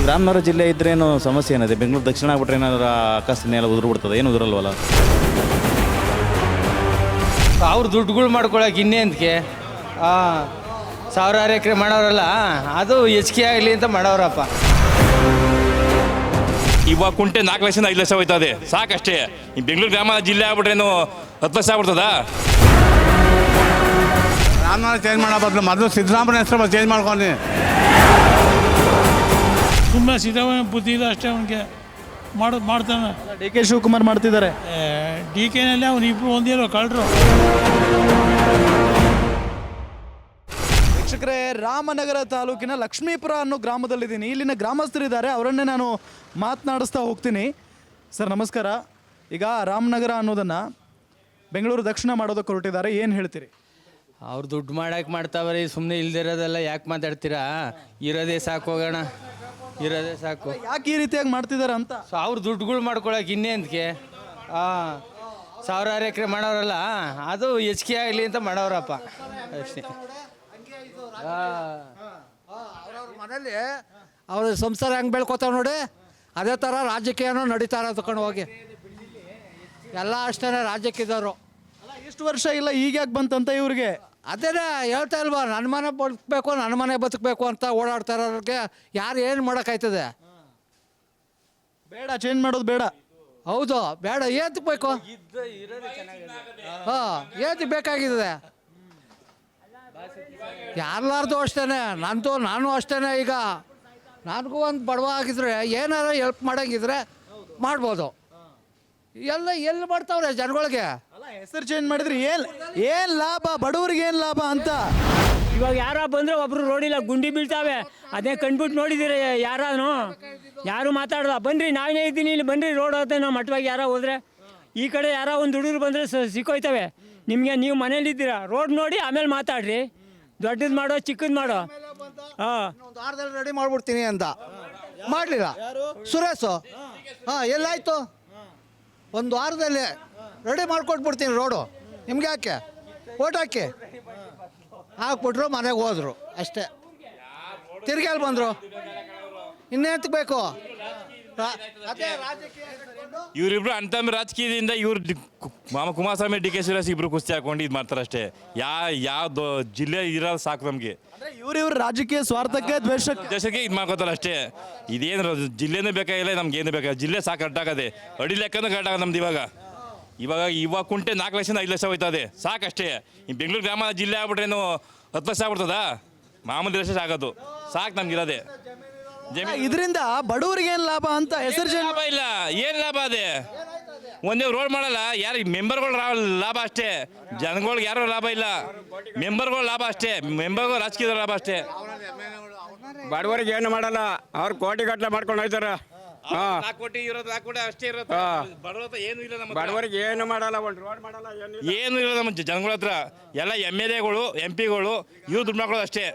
ರಾಮನಗರ ಜಿಲ್ಲೆ ಇದ್ರೇನು ಸಮಸ್ಯೆ ಏನಿದೆ? ಬೆಂಗಳೂರು ದಕ್ಷಿಣ ಆಗ್ಬಿಟ್ರೆ ಏನಾದ್ರು ಆಕಾಶನೇ ಎಲ್ಲ ಉದುರು ಬಿಡ್ತದೆ, ಏನು ಉದುರಲ್ವಲ್ಲ? ಅವ್ರು ದುಡ್ಡುಗಳು ಮಾಡ್ಕೊಳಕ್ಕೆ ಇನ್ನೇಂದಕ್ಕೆ ಸಾವಿರಾರು ಎಕರೆ ಮಾಡೋರಲ್ಲ, ಅದು ಹೆಚ್ಚಿಗೆ ಆಗಲಿ ಅಂತ ಮಾಡೋರಪ್ಪ. ಇವಾಗ ಕುಂಟೆ 4 ಲಕ್ಷದಿಂದ 5 ಲಕ್ಷ ಹೋಯ್ತದೆ, ಸಾಕಷ್ಟೇ. ಈ ಬೆಂಗಳೂರು ಗ್ರಾಮ ಜಿಲ್ಲೆ ಆಗ್ಬಿಟ್ರೇನು 10 ಲಕ್ಷ ಆಗ್ಬಿಡ್ತದ? ರಾಮನಗರ ಚೇಂಜ್ ಮಾಡೋ ಬದಲು ಮೊದಲು ಸಿದ್ದರಾಮಯ್ಯ ಹೆಸರು ಚೇಂಜ್ ಮಾಡ್ಕೊಂಡು. ಸುಮ್ಮನೆ ಸಿದ್ದರಾಮಯ್ಯ ಬುದ್ಧಿ ಇದೆ ಅಷ್ಟೇ, ಅವನಿಗೆ ಮಾಡ್ತಾನೆ. ಡಿ ಕೆ ಶಿವಕುಮಾರ್ ಮಾಡ್ತಿದ್ದಾರೆ. ಡಿ ಕೆನಲ್ಲಿ ಅವನು ಇಬ್ಬರು ಒಂದೇನೋ ಕಳ್ಳರು. ವೀಕ್ಷಕರೇ, ರಾಮನಗರ ತಾಲೂಕಿನ ಲಕ್ಷ್ಮೀಪುರ ಅನ್ನೋ ಗ್ರಾಮದಲ್ಲಿದ್ದೀನಿ. ಇಲ್ಲಿನ ಗ್ರಾಮಸ್ಥರಿದ್ದಾರೆ, ಅವರನ್ನೇ ನಾನು ಮಾತನಾಡಿಸ್ತಾ ಹೋಗ್ತೀನಿ. ಸರ್ ನಮಸ್ಕಾರ. ಈಗ ರಾಮನಗರ ಅನ್ನೋದನ್ನು ಬೆಂಗಳೂರು ದಕ್ಷಿಣ ಮಾಡೋದಕ್ಕೆ ಹೊರಟಿದ್ದಾರೆ, ಏನು ಹೇಳ್ತೀರಿ? ಅವ್ರು ದುಡ್ಡು ಮಾಡಕ್ಕೆ ಮಾಡ್ತಾವ್ರಿ, ಸುಮ್ಮನೆ ಇಲ್ದಿರೋದೆಲ್ಲ ಯಾಕೆ ಮಾತಾಡ್ತೀರಾ? ಇರೋದೇ ಸಾಕು, ಹೋಗೋಣ, ಇರೋದೇ ಸಾಕು. ಯಾಕೆ ಈ ರೀತಿಯಾಗಿ ಮಾಡ್ತಿದ್ದಾರೆ ಅಂತ? ಸೊ ಅವ್ರು ದುಡ್ಡುಗಳು ಮಾಡ್ಕೊಳಕ್ಕೆ ಇನ್ನೇಂದಕ್ಕೆ ಸಾವಿರಾರು ಎಕರೆ ಮಾಡೋರಲ್ಲ, ಅದು ಹೆಚ್ಚಿಗೆ ಆಗಲಿ ಅಂತ ಮಾಡೋರಪ್ಪ ಅಷ್ಟೇ. ಮನೇಲಿ ಅವ್ರ ಸಂಸಾರ ಹೆಂಗೆ ಬೆಳ್ಕೊತಾವ ನೋಡಿ, ಅದೇ ಥರ ರಾಜಕೀಯನೂ ನಡೀತಾರೆ ತಗೊಂಡು ಹೋಗಿ. ಎಲ್ಲ ಅಷ್ಟೇ ರಾಜಕೀಯದವರು. ಎಷ್ಟು ವರ್ಷ ಇಲ್ಲ, ಈಗ ಯಾಕೆ ಬಂತಂತ ಇವ್ರಿಗೆ? ಅದೇನೇ ಹೇಳ್ತಾ ಇಲ್ವಾ, ನನ್ನ ಮನೆ ಬದುಕಬೇಕು, ನನ್ನ ಮನೆ ಬದುಕಬೇಕು ಅಂತ ಓಡಾಡ್ತಾ ಇರೋರಿಗೆ ಯಾರು ಏನು ಮಾಡೋಕ್ಕಾಯ್ತದೆ? ಬೇಡ, ಚೇಂಜ್ ಮಾಡೋದು ಬೇಡ. ಹೌದು, ಬೇಡ. ಏತಕ್ಕೆ ಬೇಕು? ಏತಕ್ಕೆ ಬೇಕಾಗಿದೆ? ಯಾರ್ಲಾರ್ದು ಅಷ್ಟೇ, ನಾನು ಅಷ್ಟೇ. ಈಗ ನನಗೂ ಒಂದು ಬಡವ ಆಗಿದ್ರೆ ಏನಾರು ಹೆಲ್ಪ್ ಮಾಡೋಂಗಿದ್ರೆ ಮಾಡ್ಬೋದು. ಎಲ್ಲಿ ಮಾಡ್ತಾವ್ರೆ ಜನಗಳಿಗೆ? ಅಲ್ಲ, ಹೆಸರು ಚೇಂಜ್ ಮಾಡಿದ್ರೆ ಏನು ಲಾಭ, ಬಡವರಿಗೆ ಏನು ಲಾಭ ಅಂತ. ಇವಾಗ ಯಾರ ಬಂದರೆ ಒಬ್ರು ರೋಡಿಲ್ಲ, ಗುಂಡಿ ಬೀಳ್ತಾವೆ, ಅದೇ ಕಂಡ್ಬಿಟ್ಟು ನೋಡಿದ್ದೀರಿ ಯಾರು ಮಾತಾಡಲ್ಲ. ಬನ್ನಿರಿ, ನಾವೇ ಇದ್ದೀನಿ ಇಲ್ಲಿ, ಬನ್ನಿರಿ ರೋಡ್ ಹೋಗುತ್ತೆ. ನಾವು ಮಟ್ಟವಾಗಿ ಯಾರೋ ಹೋದರೆ ಈ ಕಡೆ ಯಾರೋ ಒಂದು ಹುಡುಗರು ಬಂದರೆ ಸಿಕ್ಕೋಯ್ತವೆ ನಿಮಗೆ. ನೀವು ಮನೇಲಿದ್ದೀರಾ, ರೋಡ್ ನೋಡಿ ಆಮೇಲೆ ಮಾತಾಡ್ರಿ. ದೊಡ್ಡದು ಮಾಡೋ ಚಿಕ್ಕದು ಮಾಡೋ. ಒಂದು ವಾರದಲ್ಲಿ ರೆಡಿ ಮಾಡ್ಬಿಡ್ತೀನಿ ಅಂತ ಮಾಡಲಿಲ್ಲ ಸುರೇಶು. ಎಲ್ಲಾಯ್ತು? ಒಂದು ವಾರದಲ್ಲಿ ರೆಡಿ ಮಾಡ್ಕೊಟ್ಬಿಡ್ತೀನಿ ರೋಡು. ನಿಮ್ಗೆ ಯಾಕೆ? ಓಟ್ ಹಾಕ್ಬಿಟ್ರು, ಮನೆಗೆ ಹೋದ್ರು ಅಷ್ಟೇ. ತಿರ್ಗಿ ಅಲ್ಲಿ ಬಂದರು, ಇನ್ನೇಂತಕ್ಕೆ ಬೇಕು? ಇವರಿಬ್ರು ಅಂತಂದ್ರೆ ರಾಜಕೀಯದಿಂದ ಇವ್ರು ಮಾಮ ಕುಮಾರಸ್ವಾಮಿ ಡಿ ಕೆ ಸುರೇಶ್ ಇಬ್ರು ಕುಸ್ತಿ ಹಾಕೊಂಡು ಇದು ಮಾಡ್ತಾರೆ ಅಷ್ಟೇ. ಯಾವ್ದು ಜಿಲ್ಲೆ ಇರೋದು ಸಾಕು ನಮಗೆ. ಇವ್ರ ರಾಜಕೀಯ ಸ್ವಾರ್ಥಕ್ಕೆ, ದೇಶಕ್ಕೆ ಇದು ಮಾಡ್ಕೋತಾರೆ ಅಷ್ಟೇ. ಇದೇನು ಜಿಲ್ಲೆನೂ ಬೇಕಾಗಿಲ್ಲ, ನಮ್ಗೆ ಏನು ಬೇಕಾಗಿಲ್ಲ. ಜಿಲ್ಲೆ ಸಾಕು ಕಟ್ಟಾಗದೆ, ಅಡಿ ಲೆಕ್ಕನೂ ಕಟ್ಟಾಗದೆ ನಮ್ದು. ಇವಾಗ ಕುಂಟೆ 4 ಲಕ್ಷದಿಂದ 5 ಲಕ್ಷ ಹೋಯ್ತದೆ, ಸಾಕಷ್ಟೇ. ಈ ಬೆಂಗಳೂರು ಗ್ರಾಮ ಜಿಲ್ಲೆ ಆಗ್ಬಿಟ್ರೇನು 10 ಲಕ್ಷ ಆಗ್ಬಿಡ್ತದ? ಮಾಮೂಲಿ ಲಕ್ಷ ಆಗೋದು ಸಾಕು ನಮ್ಗಿರೋದೆ. ಇದರಿಂದ ಬಡವರಿಗೆ ಏನು ಲಾಭ ಅಂತ ಹೆಸರು ಚೇಂಜ್ ಲಾಭ ಇಲ್ಲ, ಏನು ಲಾಭ ಅದೇ? ಒಂದೇ ರೋಡ್ ಮಾಡಲ್ಲ, ಯಾರು ಮೆಂಬರ್ಗಳು ಲಾಭ ಅಷ್ಟೇ. ಜನಗಳಿಗೆ ಯಾರು ಲಾಭ ಇಲ್ಲ, ಮೆಂಬರ್ಗಳು ಲಾಭ ಅಷ್ಟೇ. ಮೆಂಬರ್ಗಳು ರಾಜಕೀಯದ ಲಾಭ ಅಷ್ಟೇ. ಬಡವರಿಗೆ ಏನು ಮಾಡಲ್ಲ, ಅವ್ರು ಕೋಟಿ ಗಟ್ಟಲೆ ಮಾಡ್ಕೊಂಡು ಹೋಯ್ತಾರ. 4 ಕೋಟಿ ಇರೋದು, 4 ಕೋಟಿ ಅಷ್ಟೇ ಇರೋದು. ಏನು ಇಲ್ಲ ನಮ್ಮ ಬಡವರಿಗೆ ಏನು ಮಾಡಲ್ಲ, ಒಂದು ರೋಡ್ ಮಾಡಲ್ಲ, ಏನು ಇಲ್ಲ ನಮ್ಮ ಜನಗಳ ಹತ್ರ. ಎಲ್ಲ MLAಗಳು MP ಗಳು ಇವ್ರು ದುಡ್ಡು ಮಾಡ್ಕೊಳ್ಳೋದು ಅಷ್ಟೇ.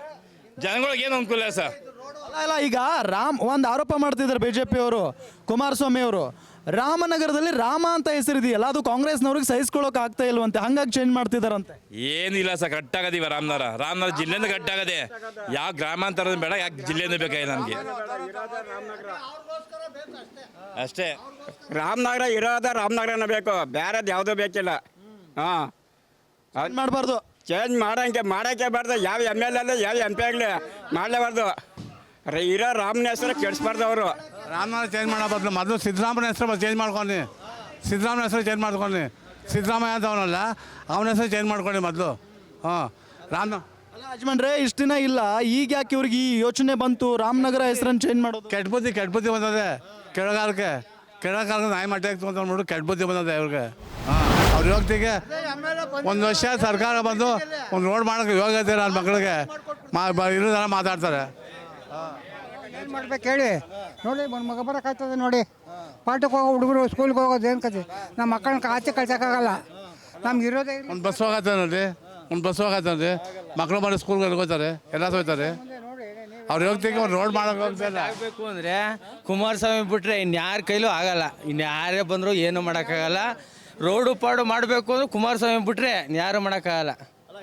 ಜನಗಳಿಗೆ ಏನು ಅನುಕೂಲ ಇಲ್ಲ ಸರ್. ಅಲ್ಲ, ಈಗ ಒಂದು ಆರೋಪ ಮಾಡ್ತಿದ್ದಾರೆ BJP ಅವರು, ಕುಮಾರಸ್ವಾಮಿ ಅವರು. ರಾಮನಗರದಲ್ಲಿ ರಾಮ ಅಂತ ಹೆಸರಿದೆಯಲ್ಲ, ಅದು ಕಾಂಗ್ರೆಸ್ನವ್ರಿಗೆ ಸಹಿಸ್ಕೊಳ್ಳೋಕೆ ಆಗ್ತಾ ಇಲ್ವಂತೆ, ಹಂಗಾಗಿ ಚೇಂಜ್ ಮಾಡ್ತಿದಾರಂತೆ. ಏನಿಲ್ಲ ಸರ್, ಕಟ್ಟಾಗದಿವ ರಾಮನಗರ ಜಿಲ್ಲೆಯಿಂದ ಕಟ್ಟಾಗದೆ. ಯಾವ ಗ್ರಾಮಾಂತರದ ಬೇಡ, ಯಾಕೆ ಜಿಲ್ಲೆಯಿಂದ ಬೇಕಾಗಿದೆ ನಮಗೆ ಅಷ್ಟೇ. ರಾಮನಗರ ಇರೋದ ರಾಮನಗರನ ಬೇಕು, ಬೇರೆದು ಯಾವುದೂ ಬೇಕಿಲ್ಲ. ಮಾಡಬಾರ್ದು, ಚೇಂಜ್ ಮಾಡೋಕ್ಕೆ ಬಾರ್ದು. ಯಾವ MLA ಯಾವ MP ಆಗಲಿ ಮಾಡಲೇಬಾರ್ದು. ಇರೋ ರಾಮನ ಹೆಸರು ಕೆಡಿಸ್ಬಾರ್ದು ಅವರು. ರಾಮನಗರ ಚೇಂಜ್ ಮಾಡೋ ಬದಲು ಮೊದಲು ಸಿದ್ದರಾಮಯ್ಯ ಹೆಸರು ಚೇಂಜ್ ಮಾಡ್ಕೊಂಡು. ಸಿದ್ದರಾಮಯ್ಯ ಹೆಸರು ಚೇಂಜ್ ಮಾಡ್ಕೊಂಡು. ಸಿದ್ದರಾಮಯ್ಯ ಅಂತ ಅವನಲ್ಲ, ಅವನ ಹೆಸರು ಚೇಂಜ್ ಮಾಡ್ಕೊಂಡು ಮೊದಲು. ಅಲ್ಲ ಯಜಮಾನ್ರೆ, ಇಷ್ಟು ದಿನ ಇಲ್ಲ, ಈಗ ಯಾಕೆ ಇವ್ರಿಗೆ ಈ ಯೋಚನೆ ಬಂತು ರಾಮನಗರ ಹೆಸರನ್ನು ಚೇಂಜ್ ಮಾಡೋದು? ಕೆಟ್ಟ ಬುದ್ಧಿ ಬಂದದೆ. ಕೆಳಗಾಲಕ್ಕೆ ನಾಯಿ ಮಟ್ಟ ನೋಡು, ಕೆಟ್ಟ ಬುದ್ಧಿ ಬಂದದೆ ಇವ್ರಿಗೆ. ಅವ್ರ ಯೋಗ್ಯತೆಗೆ ಒಂದು ವರ್ಷ ಸರ್ಕಾರ ಬಂದು ಒಂದು ರೋಡ್ ಮಾಡೋಕ್ಕೆ ಯೋಗ್ಯತೆ ನನ್ನ ಮಕ್ಕಳಿಗೆ ಇರೋದೆಲ್ಲ ಮಾತಾಡ್ತಾರೆ. ಏನು ಮಾಡ್ಬೇಕು ಹೇಳಿ? ನೋಡಿ, ಒಂದು ಮಗ ಬರೋಕ್ಕಾಗ್ತದೆ ನೋಡಿ. ಪಾಠಕ್ಕೆ ಹೋಗೋ ಹುಡುಗರು ಸ್ಕೂಲ್ಗೆ ಹೋಗೋದು ಏನು ಕತೆ? ನಮ್ಮ ಮಕ್ಕಳನ್ನ ಆಚೆ ಕಳ್ಸೋಕ್ಕಾಗಲ್ಲ, ನಮ್ಗೆ ಇರೋದೇ. ಒಂದು ಬಸ್ ಹೋಗತ್ತೆ ನೋಡಿ, ಮಕ್ಕಳು ಮಾಡಿ ಸ್ಕೂಲ್ಗೆ ಹೋಗ್ತಾರೆ, ಎಲ್ಲ ಹೋಗ್ತಾರೆ. ಅವ್ರ ಯೋಗ್ಯತೆಗೆ ಒಂದು ರೋಡ್ ಮಾಡೋಕೆ ಹೋಗ್ತಾರೆ. ಆಗಬೇಕು ಅಂದರೆ ಕುಮಾರಸ್ವಾಮಿ ಬಿಟ್ರೆ ಇನ್ಯಾರ ಕೈಲೂ ಆಗಲ್ಲ. ಇನ್ಯಾರೇ ಬಂದರೂ ಏನು ಮಾಡೋಕ್ಕಾಗಲ್ಲ. ರೋಡು ಪಾಡು ಮಾಡಬೇಕು ಅಂದ್ರೆ ಕುಮಾರಸ್ವಾಮಿ ಬಿಟ್ರೆ ಯಾರು ಮಾಡೋಕ್ಕಾಗಲ್ಲ.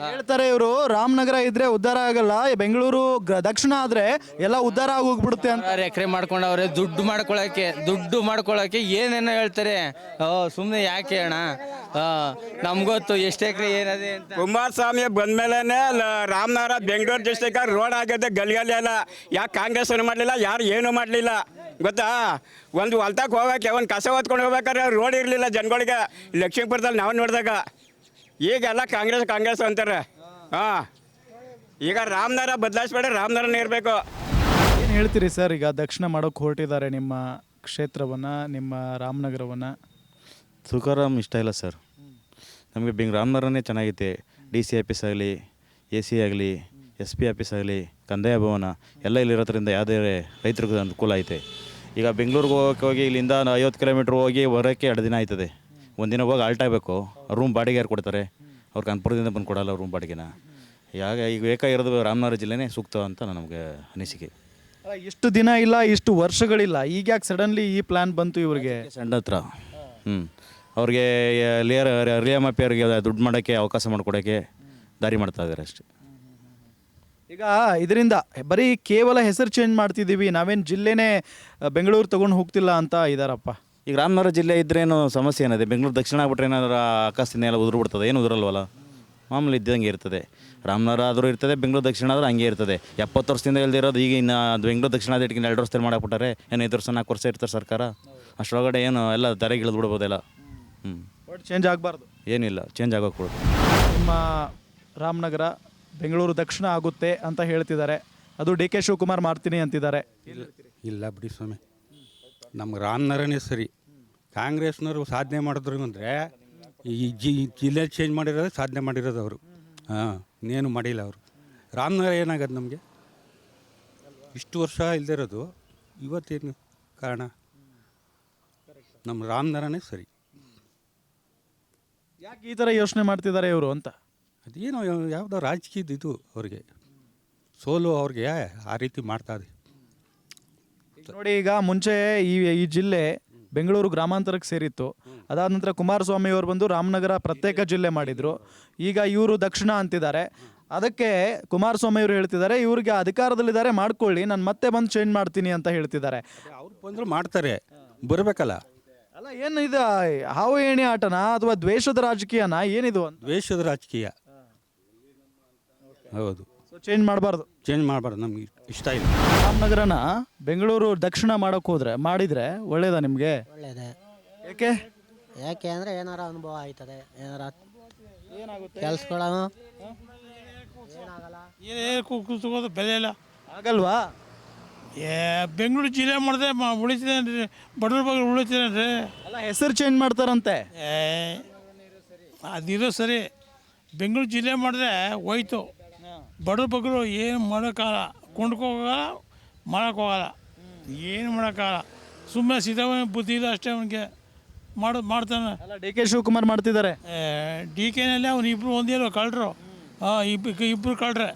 ಹೇಳ್ತಾರೆ ಇವರು ರಾಮನಗರ ಇದ್ರೆ ಉದ್ಧಾರ ಆಗಲ್ಲ, ಬೆಂಗಳೂರು ದಕ್ಷಿಣ ಆದ್ರೆ ಎಲ್ಲ ಉದ್ಧಾರ ಆಗೋಗ್ಬಿಡುತ್ತೆ ಅಂತ. 6 ಎಕರೆ ಮಾಡ್ಕೊಂಡವ್ರೆ ದುಡ್ಡು ಮಾಡ್ಕೊಳಕ್ಕೆ ಏನೇನೋ ಹೇಳ್ತಾರೆ. ಸುಮ್ಮನೆ ಯಾಕೆ ಅಣ್ಣ, ನಮ್ಗೊತ್ತು ಎಷ್ಟು ಎಕರೆ ಏನದೆ ಅಂತ. ಕುಮಾರಸ್ವಾಮಿ ಬಂದ್ಮೇಲೆ ರಾಮನಗರ ಬೆಂಗಳೂರು ಡಿಸ್ಟಿಕ್ ರೋಡ್ ಆಗಿದೆ, ಗಲಿಗಲಿ ಎಲ್ಲ. ಯಾಕೆ ಕಾಂಗ್ರೆಸ್ ಮಾಡಲಿಲ್ಲ, ಯಾರು ಏನೂ ಮಾಡಲಿಲ್ಲ ಗೊತ್ತಾ? ಒಂದು ಹೊಲ್ತಕ್ಕೆ ಹೋಗೋಕ್ಕೆ ಒಂದು ಕಸ ಹೊತ್ಕೊಂಡು ಹೋಗ್ಬೇಕಾದ್ರೆ ರೋಡ್ ಇರಲಿಲ್ಲ ಜನಗಳಿಗೆ. ಲಕ್ಷ್ಮೀಪುರದಲ್ಲಿ ನಾವು ನೋಡಿದಾಗ ಈಗೆಲ್ಲ ಕಾಂಗ್ರೆಸ್ ಅಂತಾರೆ. ಹಾಂ, ಈಗ ರಾಮನಗರ ಬದಲಾಯಿಸ್ಬೇಡ, ರಾಮನಗರನೇ ಇರಬೇಕು. ಏನು ಹೇಳ್ತೀರಿ ಸರ್, ಈಗ ದಕ್ಷಿಣ ಮಾಡೋಕೆ ಹೊರಟಿದ್ದಾರೆ ನಿಮ್ಮ ಕ್ಷೇತ್ರವನ್ನು, ನಿಮ್ಮ ರಾಮನಗರವನ್ನು? ತುಕಾರಾಮ್ ಇಷ್ಟ ಇಲ್ಲ ಸರ್. ನಮಗೆ ರಾಮನಗರನೇ ಚೆನ್ನಾಗೈತೆ. DC ಆಫೀಸ್ ಆಗಲಿ, AC ಆಗಲಿ, SP ಆಫೀಸ್ ಆಗಲಿ, ಕಂದಾಯ ಭವನ ಎಲ್ಲ ಇಲ್ಲಿರೋದ್ರಿಂದ ಯಾವುದೇ ರೈತರಿಗೂ ಅನುಕೂಲ ಐತೆ. ಈಗ ಬೆಂಗಳೂರಿಗೆ ಹೋಗಿ ಇಲ್ಲಿಂದ 50 ಕಿಲೋಮೀಟ್ರ್ ಹೋಗಿ ಬರೋಕ್ಕೆ 2 ದಿನ ಆಯ್ತದೆ. ಒಂದಿನ ಹೋಗಿ ಆಲ್ಟ್ ಆಗಬೇಕು. ರೂಮ್ ಬಾಡಿಗೆ ಯಾರು ಕೊಡ್ತಾರೆ? ಅವ್ರು ಕಾನ್ಪುರದಿಂದ ಬಂದು ಕೊಡಲ್ಲ ರೂಮ್ ಬಾಡಿಗೆನ. ಈಗ ಬೇಕಾಗಿರೋದು ರಾಮನಗರ ಜಿಲ್ಲೆನೇ ಸೂಕ್ತ ಅಂತ ನಮಗೆ ಅನಿಸಿಕೆ. ಇಷ್ಟು ದಿನ ಇಲ್ಲ, ಇಷ್ಟು ವರ್ಷಗಳಿಲ್ಲ, ಈಗ ಯಾಕೆ ಸಡನ್ಲಿ ಈ ಪ್ಲ್ಯಾನ್ ಬಂತು ಇವರಿಗೆ? ಸಣ್ಣ ಹತ್ರ ಅವ್ರಿಗೆ ರಿಯಾಮಪ್ಪಿಯವ್ರಿಗೆ ದುಡ್ಡು ಮಾಡೋಕ್ಕೆ ಅವಕಾಶ ಮಾಡಿಕೊಡೋಕ್ಕೆ ದಾರಿ ಮಾಡ್ತಾ ಇದ್ದಾರೆ ಅಷ್ಟೇ. ಈಗ ಇದರಿಂದ ಬರೀ ಕೇವಲ ಹೆಸರು ಚೇಂಜ್ ಮಾಡ್ತಿದ್ದೀವಿ, ನಾವೇನು ಜಿಲ್ಲೆನೇ ಬೆಂಗಳೂರು ತೊಗೊಂಡು ಹೋಗ್ತಿಲ್ಲ ಅಂತ ಇದ್ದಾರಪ್ಪ. ಈಗ ರಾಮನಗರ ಜಿಲ್ಲೆ ಇದ್ರೇನು ಸಮಸ್ಯೆ ಏನಿದೆ? ಬೆಂಗಳೂರು ದಕ್ಷಿಣ ಆಗ್ಬಿಟ್ರೆ ಏನಾದ್ರು ಆಕಾಶದಿಂದ ಎಲ್ಲ ಉದುರು ಏನು ಉದುರಲ್ವಲ್ಲ, ಮಾಮೂಲಿ ಇದ್ದಂಗೆ ಇರ್ತದೆ. ರಾಮನಗರ ಆದರೂ ಇರ್ತದೆ, ಬೆಂಗಳೂರು ದಕ್ಷಿಣ ಆದರೂ ಹಂಗೆ ಇರ್ತದೆ. 70 ವರ್ಷದಿಂದ ಇಲ್ದಿರೋದು ಈಗ ಇನ್ನು ಬೆಂಗಳೂರು ದಕ್ಷಿಣ ಆದಿಟ್ಟಿಗೆ 2 ವರ್ಷದಲ್ಲಿ ಮಾಡಾಕ್ಬಿಟ್ಟಾರೆ. ಏನು 5 ವರ್ಷ 4 ವರ್ಷ ಇರ್ತಾರೆ ಸರ್ಕಾರ. ಅಷ್ಟರೊಳಗಡೆ ಏನು ಎಲ್ಲ ದಾರಿಗೆ ಇಳಿದು ಬಿಡ್ಬೋದೆಲ್ಲ. ಒಟ್ಟು ಚೇಂಜ್ ಆಗಬಾರ್ದು, ಏನಿಲ್ಲ, ಚೇಂಜ್ ಆಗೋಕೆ ಕೊಡೋದು. ನಿಮ್ಮ ರಾಮನಗರ ಬೆಂಗಳೂರು ದಕ್ಷಿಣ ಆಗುತ್ತೆ ಅಂತ ಹೇಳ್ತಿದ್ದಾರೆ. ಅದು DK ಶಿವಕುಮಾರ್ ಮಾಡ್ತೀನಿ ಅಂತಿದ್ದಾರೆ. ಇಲ್ಲ ಬಿಡಿ ಸ್ವಾಮಿ, ನಮ್ಗೆ ರಾಮನಗರನೇ ಸರಿ. ಕಾಂಗ್ರೆಸ್ನವರು ಸಾಧನೆ ಮಾಡಿದ್ರು ಅಂದರೆ ಈ ಜಿಲ್ಲೆ ಚೇಂಜ್ ಮಾಡಿರೋದು ಸಾಧನೆ ಮಾಡಿರೋದು ಅವರು. ಹಾಂ, ಇನ್ನೇನು ಮಾಡಿಲ್ಲ ಅವರು. ರಾಮನಗರ ಏನಾಗದು ನಮಗೆ? ಇಷ್ಟು ವರ್ಷ ಇಲ್ದಿರೋದು ಇವತ್ತೇನು ಕಾರಣ? ನಮ್ಮ ರಾಮನಗರನೇ ಸರಿ. ಯಾಕೆ ಈ ಥರ ಯೋಚನೆ ಮಾಡ್ತಿದ್ದಾರೆ ಇವರು ಅಂತ? ಅದೇನೋ ಯಾವುದೋ ರಾಜಕೀಯದ ಇದು ಅವ್ರಿಗೆ ಸೋಲು, ಅವ್ರಿಗೆ ಆ ರೀತಿ ಮಾಡ್ತಾರೆ. ನೋಡಿ, ಈಗ ಮುಂಚೆ ಈ ಜಿಲ್ಲೆ ಬೆಂಗಳೂರು ಗ್ರಾಮಾಂತರಕ್ಕೆ ಸೇರಿತ್ತು. ಅದಾದ ನಂತರ ಕುಮಾರಸ್ವಾಮಿ ಅವರು ಬಂದು ರಾಮನಗರ ಪ್ರತ್ಯೇಕ ಜಿಲ್ಲೆ ಮಾಡಿದರು. ಈಗ ಇವರು ದಕ್ಷಿಣ ಅಂತಿದ್ದಾರೆ. ಅದಕ್ಕೆ ಕುಮಾರಸ್ವಾಮಿ ಅವರು ಹೇಳ್ತಿದ್ದಾರೆ, ಇವ್ರಿಗೆ ಅಧಿಕಾರದಲ್ಲಿದ್ದಾರೆ ಮಾಡ್ಕೊಳ್ಳಿ, ನಾನು ಮತ್ತೆ ಬಂದು ಚೇಂಜ್ ಮಾಡ್ತೀನಿ ಅಂತ ಹೇಳ್ತಿದ್ದಾರೆ. ಅವ್ರು ಬಂದರೂ ಮಾಡ್ತಾರೆ, ಬರಬೇಕಲ್ಲ. ಅಲ್ಲ, ಏನು ಇದು ಹಾವು ಏಣಿ ಆಟನಾ ಅಥವಾ ದ್ವೇಷದ ರಾಜಕೀಯನಾ ಏನಿದು? ದ್ವೇಷದ ರಾಜಕೀಯ. ಹೌದು, ಚೇಂಜ್ ಮಾಡಬಾರ್ದು. ಚೇಂಜ್ ಮಾಡಬಾರ್ದು, ನಮ್ಗೆ ಇಷ್ಟ ಇಲ್ಲ. ರಾಮನಗರನ ಬೆಂಗಳೂರು ದಕ್ಷಿಣ ಮಾಡೋಕೆ ಮಾಡಿದರೆ ಒಳ್ಳೇದಾ ನಿಮಗೆ? ಒಳ್ಳೇದೇ. ಯಾಕೆ ಅಂದರೆ ಏನಾರ ಅನುಭವ ಆಯ್ತದೆ, ಏನಾರ ಕೆಲ್ಸಗಳು ಕೂತ್ಕೋದು ಬೆಲೆ ಇಲ್ಲ ಆಗಲ್ವಾ? ಬೆಂಗಳೂರು ಜಿಲ್ಲೆ ಮಾಡಿದೆ ಉಳಿತಿದೆ, ಬಡವ್ರ ಬಗ್ಗೆ ಉಳಿತಿದೆ. ಅಲ್ಲ, ಹೆಸರು ಚೇಂಜ್ ಮಾಡ್ತಾರಂತೆ. ಅದಿರೋ ಸರಿ, ಬೆಂಗಳೂರು ಜಿಲ್ಲೆ ಮಾಡಿದ್ರೆ ಹೋಯ್ತು. ಬಡವ್ರ ಬಗ್ಗೆ ಏನು ಮಾಡೋಕ್ಕಾಗಲ್ಲ, ಕೊಂಡ್ಕೋಗಲ್ಲ, ಮಾಡೋಕ್ಕೋಗಲ್ಲ, ಏನು ಮಾಡೋಕ್ಕಾಗಲ್ಲ. ಸುಮ್ಮನೆ ಸಿದ್ದರಾಮಯ್ಯ ಬುದ್ಧಿ ಇಲ್ಲ ಅಷ್ಟೇ, ಅವನಿಗೆ ಮಾಡ್ತಾನೆ. ಅಲ್ಲ, DK ಶಿವಕುಮಾರ್ ಮಾಡ್ತಿದ್ದಾರೆ. DKನಲ್ಲಿ ಅವ್ನು ಇಬ್ಬರು ಒಂದೇ ಕಳ್ರು. ಇಬ್ಬರು ಕಳ್ರೆ.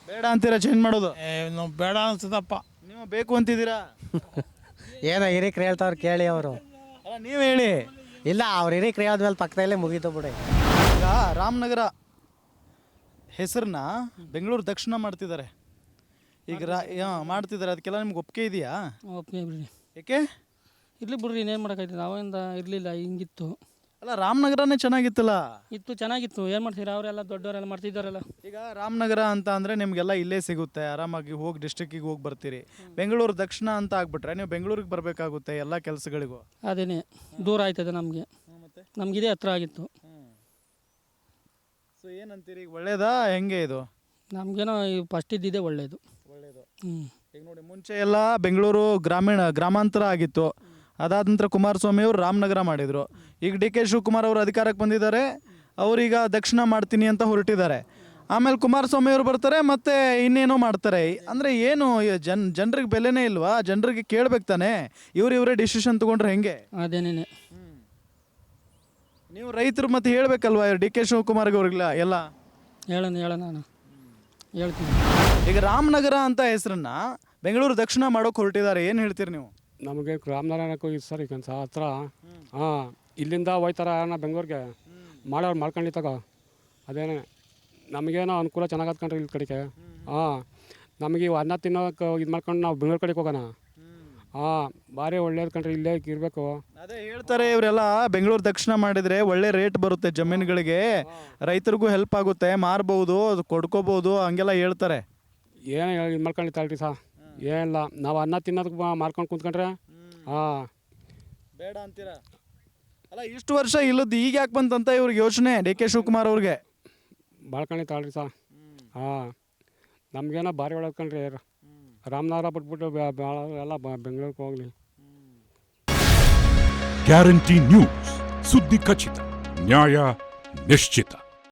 ಬೇಡ ಅಂತೀರಾ ಚೇಂಜ್ ಮಾಡೋದು? ನಾವು ಬೇಡ ಅನ್ಸದಪ್ಪ. ನೀವು ಬೇಕು ಅಂತಿದ್ದೀರಾ? ಏನೋ ಹಿರಿಕ್ರು ಹೇಳ್ತಾವ್ರು ಕೇಳಿ ಅವರು. ಅಲ್ಲ, ನೀವು ಹೇಳಿ. ಇಲ್ಲ, ಅವ್ರು ಹಿರಿಕ್ರು ಹೇಳಿದ್ಮೇಲೆ ಪಕ್ಕದಲ್ಲೇ ಮುಗೀತು ಬಿಡಿ. ಈಗ ರಾಮನಗರ ಹೆಸರನ್ನ ಬೆಂಗಳೂರು ದಕ್ಷಿಣ ಮಾಡ್ತಿದ್ದಾರೆ. ಈಗ ಮಾಡ್ತಿದ್ದಾರೆ, ಅದಕ್ಕೆಲ್ಲ ನಿಮ್ಗೆ ಒಪ್ಪಿಗೆ ಇದೆಯಾ? ಒಪ್ಪಿಗೆ ಬಿಡ್ರಿ. ಏಕೆ? ಇರ್ಲಿ ಬಿಡ್ರಿ, ಇನ್ನೇನು ಮಾಡೋಕ್ಕಾಯ್ತದೆ, ನಾವಿಂದ ಇರಲಿಲ್ಲ, ಹಿಂಗಿತ್ತು. ಅಲ್ಲ, ರಾಮನಗರನೇ ಚೆನ್ನಾಗಿತ್ತಲ್ಲ? ಇತ್ತು, ಚೆನ್ನಾಗಿತ್ತು. ಏನು ಮಾಡ್ತೀರಾ, ಅವರೆಲ್ಲ ದೊಡ್ಡವರೆಲ್ಲ ಮಾಡ್ತಿದ್ದಾರಲ್ಲ. ಈಗ ರಾಮನಗರ ಅಂತ ಅಂದರೆ ನಿಮಗೆಲ್ಲ ಇಲ್ಲೇ ಸಿಗುತ್ತೆ, ಆರಾಮಾಗಿ ಹೋಗಿ ಡಿಸ್ಟ್ರಿಕ್ಕಿಗೆ ಹೋಗಿ ಬರ್ತೀರಿ. ಬೆಂಗಳೂರು ದಕ್ಷಿಣ ಅಂತ ಆಗ್ಬಿಟ್ರೆ ನೀವು ಬೆಂಗಳೂರಿಗೆ ಬರಬೇಕಾಗುತ್ತೆ ಎಲ್ಲ ಕೆಲಸಗಳಿಗೂ. ಅದೇನೇ ದೂರ ಆಯ್ತದೆ ನಮಗೆ, ನಮಗಿದೇ ಹತ್ರ ಆಗಿತ್ತು. ಸೊ ಏನಂತೀರಿ, ಈಗ ಒಳ್ಳೇದಾ ಹೆಂಗೆ ಇದು? ನಮಗೇನೋ ಫಸ್ಟ್ ಇದ್ದಿದ್ದೇ ಒಳ್ಳೆಯದು. ಈಗ ನೋಡಿ, ಮುಂಚೆ ಎಲ್ಲ ಬೆಂಗಳೂರು ಗ್ರಾಮಾಂತರ ಆಗಿತ್ತು. ಅದಾದ ನಂತರ ಕುಮಾರಸ್ವಾಮಿ ಅವರು ರಾಮನಗರ ಮಾಡಿದರು. ಈಗ DK ಶಿವಕುಮಾರ್ ಅವರು ಅಧಿಕಾರಕ್ಕೆ ಬಂದಿದ್ದಾರೆ, ಅವರೀಗ ದಕ್ಷಿಣ ಮಾಡ್ತೀನಿ ಅಂತ ಹೊರಟಿದ್ದಾರೆ. ಆಮೇಲೆ ಕುಮಾರಸ್ವಾಮಿ ಅವರು ಬರ್ತಾರೆ, ಮತ್ತೆ ಇನ್ನೇನೋ ಮಾಡ್ತಾರೆ. ಅಂದರೆ ಏನು, ಜನರಿಗೆ ಬೆಲೆನೇ ಇಲ್ವಾ? ಜನರಿಗೆ ಕೇಳ್ಬೇಕು ತಾನೆ, ಇವರೇ ಡಿಸಿಷನ್ ತೊಗೊಂಡ್ರೆ ಹೆಂಗೆ? ಅದೇನೇ ನೀವು ರೈತರು ಮತ್ತೆ ಹೇಳ್ಬೇಕಲ್ವಾ DK ಶಿವಕುಮಾರ್ಗೆ ಅವ್ರಿಗಿಲ್ಲ ಎಲ್ಲ? ಹೇಳೋಣ ನಾನು ಹೇಳ್ತೀನಿ. ಈಗ ರಾಮನಗರ ಅಂತ ಹೆಸರನ್ನ ಬೆಂಗಳೂರು ದಕ್ಷಿಣ ಮಾಡೋಕೆ ಹೊರಟಿದ್ದಾರೆ, ಏನು ಹೇಳ್ತೀರಿ ನೀವು? ನಮಗೆ ರಾಮನಗರಕ್ಕೆ ಹೋಗಿ ಸರ್, ಈಗ ಹತ್ರ. ಹಾಂ, ಇಲ್ಲಿಂದ ಹೋಯ್ತಾರ ಬೆಂಗಳೂರಿಗೆ ಮಾಡೋರು ಮಾಡ್ಕೊಂಡು ತಗೋ. ಅದೇನೇ ನಮಗೇನೋ ಅನುಕೂಲ ಚೆನ್ನಾಗತ್ ಕಣ್ರಿ ಇಲ್ಲಿ ಕಡೆಗೆ. ಹಾಂ ನಮಗೆ ಇವು ಅನ್ನ ತಿನ್ನೋಕೆ ಇದು ಮಾಡ್ಕೊಂಡು ನಾವು ಬೆಂಗಳೂರು ಕಡೆಗೆ ಹೋಗೋಣ. ಹಾಂ ಭಾರಿ ಒಳ್ಳೇದು ಕಣ್ರಿ, ಇಲ್ಲೇ ಇರಬೇಕು. ಅದೇ ಹೇಳ್ತಾರೆ ಇವರೆಲ್ಲ, ಬೆಂಗಳೂರು ದಕ್ಷಿಣ ಮಾಡಿದರೆ ಒಳ್ಳೆ ರೇಟ್ ಬರುತ್ತೆ ಜಮೀನುಗಳಿಗೆ, ರೈತರಿಗೂ ಹೆಲ್ಪ್ ಆಗುತ್ತೆ, ಮಾರ್ಬೋದು, ಅದು ಕೊಡ್ಕೋಬೋದು, ಹಂಗೆಲ್ಲ ಹೇಳ್ತಾರೆ. ಏನು ಇದು ಮಾಡ್ಕೊಂಡಿತ್ತಲ್ರಿ ಸಾ, ಏನಿಲ್ಲ ನಾವು ಅನ್ನ ತಿನ್ನೋದಕ್ಕೆ ಮಾರ್ಕೊಂಡು ಕುಂತ್ಕೊಂಡ್ರೆ. ಹಾಂ ಬೇಡ ಅಂತೀರಾ? ಅಲ್ಲ ಇಷ್ಟು ವರ್ಷ ಇಲ್ಲದ್ದು ಈಗ ಯಾಕೆ ಬಂತಂತ ಇವ್ರಿಗೆ ಯೋಚನೆ, ಡಿ ಕೆ ಶಿವಕುಮಾರ್ ಅವ್ರಿಗೆ. ಬಾಳ್ಕೊಂಡಿತ್ತಲ್ರಿ ಸಾ. ಹಾಂ ನಮಗೇನೋ ಭಾರಿ ಒಳ್ಳೇದು ಕಣ್ರಿ. ರಾಮನಗರ ಬಿಟ್ಬಿಟ್ಟು ಎಲ್ಲ ಬೆಂಗಳೂರಿಗೆ ಹೋಗಲಿ. ಗ್ಯಾರಂಟಿ ನ್ಯೂಸ್, ಸುದ್ದಿ ಖಚಿತ, ನ್ಯಾಯ ನಿಶ್ಚಿತ.